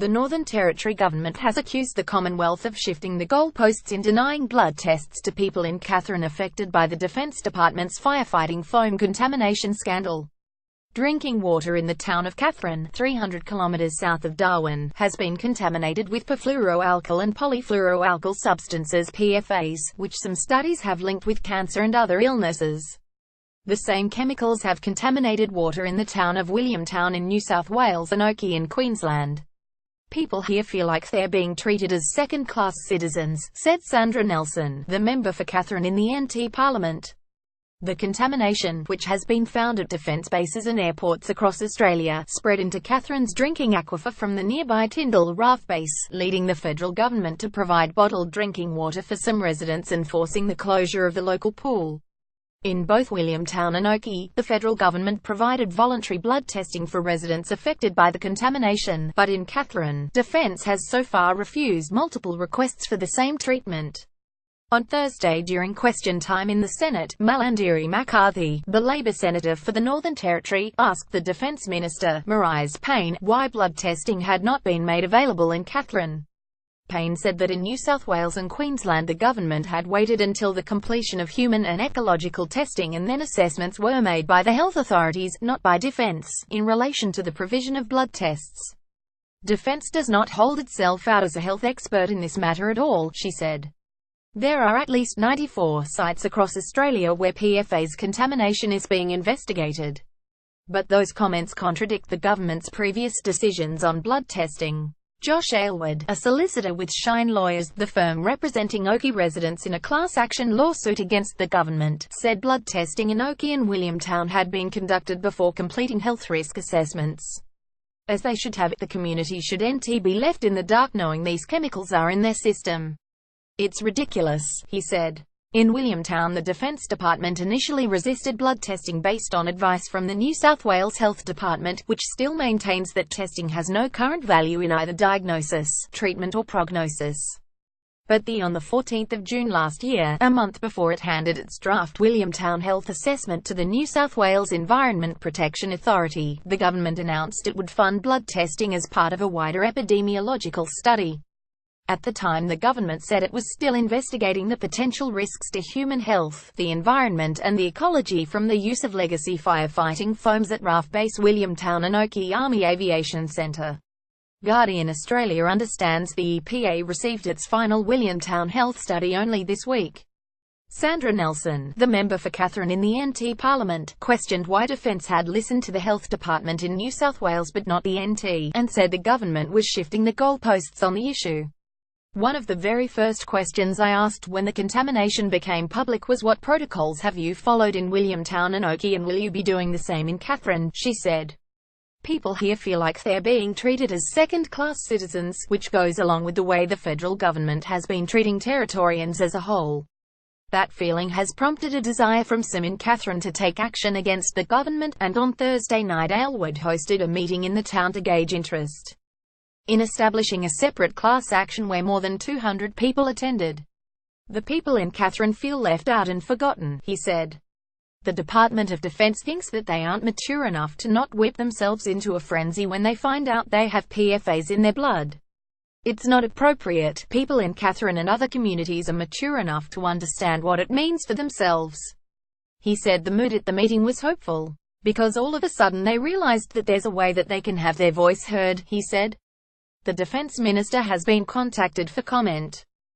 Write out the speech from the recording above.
The Northern Territory government has accused the Commonwealth of shifting the goalposts in denying blood tests to people in Katherine affected by the Defence Department's firefighting foam contamination scandal. Drinking water in the town of Katherine, 300 kilometers south of Darwin, has been contaminated with perfluoroalkyl and polyfluoroalkyl substances (PFAS), which some studies have linked with cancer and other illnesses. The same chemicals have contaminated water in the town of Williamtown in New South Wales and Oakey in Queensland. People here feel like they're being treated as second-class citizens, said Sandra Nelson, the member for Katherine in the NT Parliament. The contamination, which has been found at defence bases and airports across Australia, spread into Katherine's drinking aquifer from the nearby Tyndall RAF base, leading the federal government to provide bottled drinking water for some residents and forcing the closure of the local pool. In both Williamtown and Oakey, the federal government provided voluntary blood testing for residents affected by the contamination, but in Katherine, Defence has so far refused multiple requests for the same treatment. On Thursday during question time in the Senate, Malandiri McCarthy, the Labor senator for the Northern Territory, asked the Defence Minister, Marise Payne, why blood testing had not been made available in Katherine. Payne said that in New South Wales and Queensland the government had waited until the completion of human and ecological testing and then assessments were made by the health authorities, not by Defence, in relation to the provision of blood tests. Defence does not hold itself out as a health expert in this matter at all, she said. There are at least 94 sites across Australia where PFAS contamination is being investigated. But those comments contradict the government's previous decisions on blood testing. Josh Aylward, a solicitor with Shine Lawyers, the firm representing Oakey residents in a class-action lawsuit against the government, said blood testing in Oakey and Williamtown had been conducted before completing health risk assessments. As they should have, the community should NT be left in the dark knowing these chemicals are in their system. It's ridiculous, he said. In Williamtown, the Defence Department initially resisted blood testing based on advice from the New South Wales Health Department, which still maintains that testing has no current value in either diagnosis, treatment or prognosis. But on the 14th of June last year, a month before it handed its draft Williamtown health assessment to the New South Wales Environment Protection Authority, the government announced it would fund blood testing as part of a wider epidemiological study. At the time the government said it was still investigating the potential risks to human health, the environment and the ecology from the use of legacy firefighting foams at RAF Base Williamtown and Oakey Army Aviation Centre. Guardian Australia understands the EPA received its final Williamtown health study only this week. Sandra Nelson, the member for Katherine in the NT Parliament, questioned why Defence had listened to the Health Department in New South Wales but not the NT, and said the government was shifting the goalposts on the issue. One of the very first questions I asked when the contamination became public was what protocols have you followed in Williamtown and Oakey and will you be doing the same in Katherine, she said. People here feel like they're being treated as second-class citizens, which goes along with the way the federal government has been treating Territorians as a whole. That feeling has prompted a desire from some in Katherine to take action against the government, and on Thursday night Aylward hosted a meeting in the town to gauge interest in establishing a separate class action where more than 200 people attended. The people in Katherine feel left out and forgotten, he said. The Department of Defence thinks that they aren't mature enough to not whip themselves into a frenzy when they find out they have PFAS in their blood. It's not appropriate. People in Katherine and other communities are mature enough to understand what it means for themselves. He said the mood at the meeting was hopeful, because all of a sudden they realised that there's a way that they can have their voice heard, he said. The Defence Minister has been contacted for comment.